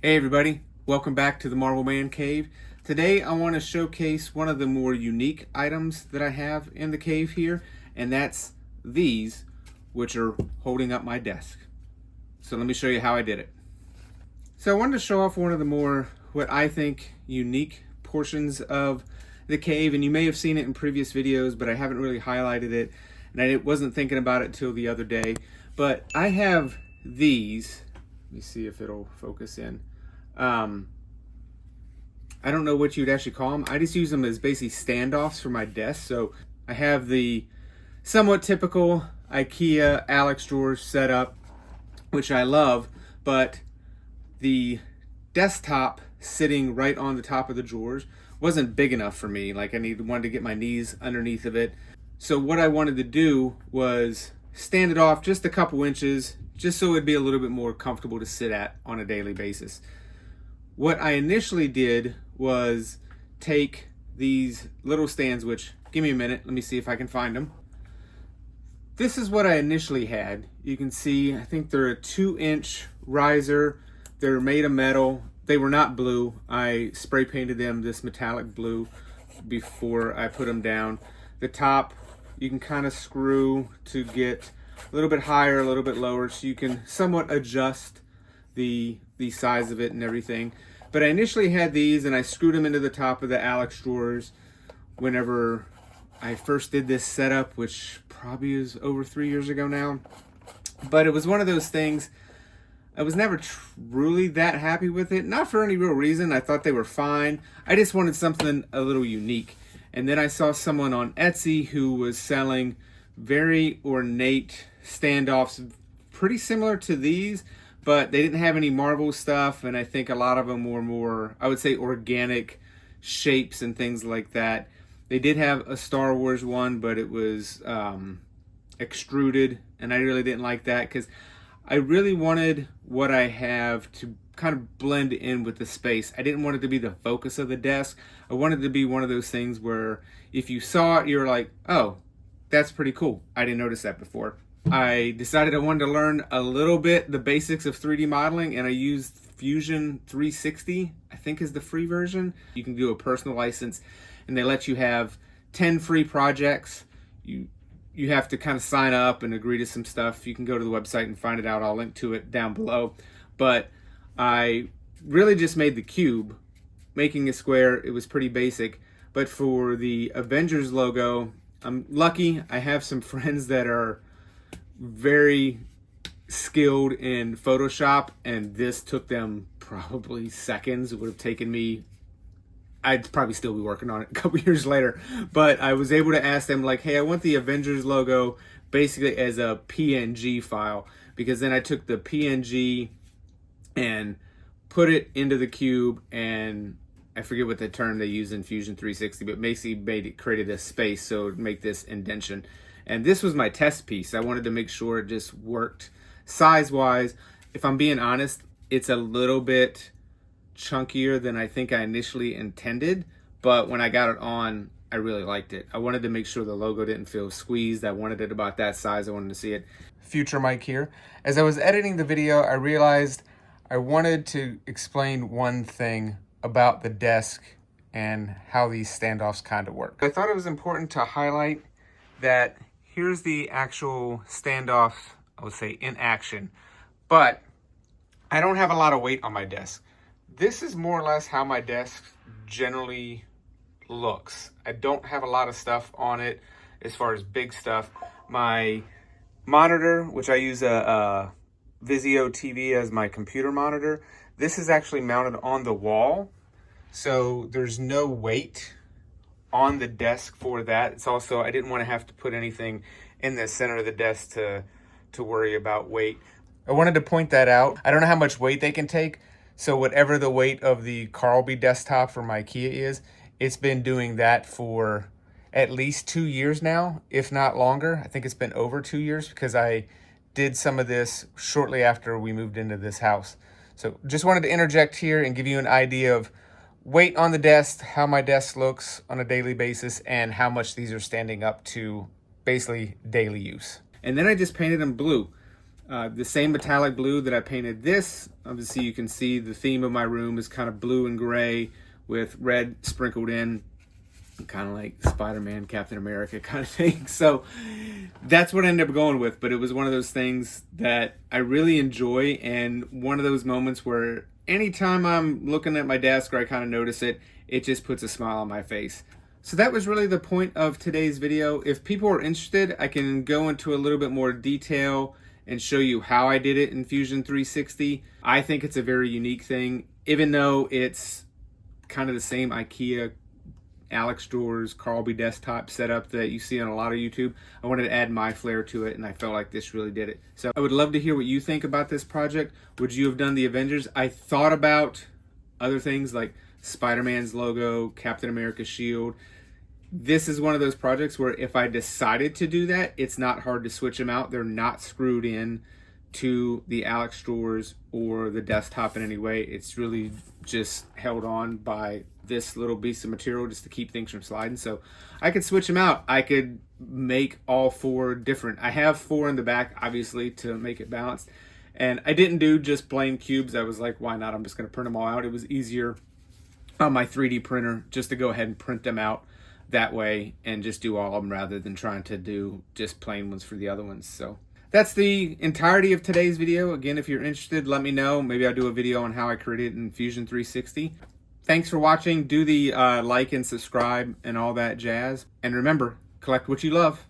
Hey everybody, welcome back to the Marvel Man Cave. Today I want to showcase one of the more unique items that I have in the cave here, and that's these, which are holding up my desk. So let me show you how I did it. So I wanted to show off one of the more, what I think, unique portions of the cave, and you may have seen it in previous videos, but I haven't really highlighted it, and I wasn't thinking about it till the other day. But I have these. Let me see if it'll focus in. I don't know what you'd actually call them. I just use them as basically standoffs for my desk. So I have the somewhat typical IKEA Alex drawers set up, which I love, but the desktop sitting right on the top of the drawers wasn't big enough for me. Like wanted to get my knees underneath of it. So what I wanted to do was stand it off just a couple inches, just so it'd be a little bit more comfortable to sit at on a daily basis. What I initially did was take these little stands, which, give me a minute, let me see if I can find them. This is what I initially had. You can see, I think they're a 2-inch riser. They're made of metal. They were not blue. I spray painted them this metallic blue before I put them down. The top, you can kind of screw to get a little bit higher, a little bit lower, so you can somewhat adjust the size of it and everything. But I initially had these, and I screwed them into the top of the Alex drawers whenever I first did this setup, which probably is over 3 years ago now. But it was one of those things, I was never truly that happy with it. Not for any real reason. I thought they were fine. I just wanted something a little unique. And then I saw someone on Etsy who was selling very ornate standoffs, pretty similar to these, but they didn't have any Marvel stuff, and I think a lot of them were more, I would say, organic shapes and things like that. They did have a Star Wars one, but it was extruded, and I really didn't like that because I really wanted what I have to kind of blend in with the space. I didn't want it to be the focus of the desk. I wanted it to be one of those things where if you saw it, you're like, oh, that's pretty cool. I didn't notice that before. I decided I wanted to learn a little bit the basics of 3D modeling, and I used Fusion 360, I think is the free version. You can do a personal license, and they let you have 10 free projects. You have to kind of sign up and agree to some stuff. You can go to the website and find it out. I'll link to it down below. But I really just made the cube. Making a square, it was pretty basic. But for the Avengers logo, I'm lucky. I have some friends that are very skilled in Photoshop, and this took them probably seconds. It would have taken me, I'd probably still be working on it a couple years later, but I was able to ask them, like, hey, I want the Avengers logo basically as a PNG file, because then I took the PNG and put it into the cube, and I forget what the term they use in Fusion 360, but basically created a space so it would make this indentation. And this was my test piece. I wanted to make sure it just worked size-wise. If I'm being honest, it's a little bit chunkier than I think I initially intended, but when I got it on, I really liked it. I wanted to make sure the logo didn't feel squeezed. I wanted it about that size. I wanted to see it. Future mic here. As I was editing the video, I realized I wanted to explain one thing about the desk and how these standoffs kind of work. I thought it was important to highlight that here's the actual standoff, I would say, in action. But I don't have a lot of weight on my desk. This is more or less how my desk generally looks. I don't have a lot of stuff on it as far as big stuff. My monitor, which I use a Vizio TV as my computer monitor, this is actually mounted on the wall. So there's no weight on the desk for that. It's also, I didn't want to have to put anything in the center of the desk to worry about weight. I wanted to point that out. I don't know how much weight they can take, so whatever the weight of the Karlby desktop from IKEA is, it's been doing that for at least 2 years now, if not longer. I think it's been over 2 years because I did some of this shortly after we moved into this house. So just wanted to interject here and give you an idea of weight on the desk, how my desk looks on a daily basis, and how much these are standing up to basically daily use. And then I just painted them blue. The same metallic blue that I painted this. Obviously you can see the theme of my room is kind of blue and gray with red sprinkled in, kind of like Spider-Man, Captain America kind of thing. So that's what I ended up going with, but it was one of those things that I really enjoy, and one of those moments where anytime I'm looking at my desk or I kind of notice it, it just puts a smile on my face. So that was really the point of today's video. If people are interested, I can go into a little bit more detail and show you how I did it in Fusion 360. I think it's a very unique thing, even though it's kind of the same IKEA Alex drawers, Karlby desktop setup that you see on a lot of YouTube. I wanted to add my flair to it, and I felt like this really did it. So I would love to hear what you think about this project. Would you have done the Avengers? I thought about other things like Spider-Man's logo, Captain America's shield. This is one of those projects where if I decided to do that, it's not hard to switch them out. They're not screwed in to the Alex drawers or the desktop in any way. It's really just held on by this little piece of material just to keep things from sliding. So I could switch them out. I could make all four different. I have four in the back, obviously, to make it balanced. And I didn't do just plain cubes. I was like, why not? I'm just going to print them all out. It was easier on my 3D printer just to go ahead and print them out that way and just do all of them rather than trying to do just plain ones for the other ones. So that's the entirety of today's video. Again, if you're interested, let me know. Maybe I'll do a video on how I created it in Fusion 360. Thanks for watching. Do the like and subscribe and all that jazz. And remember, collect what you love.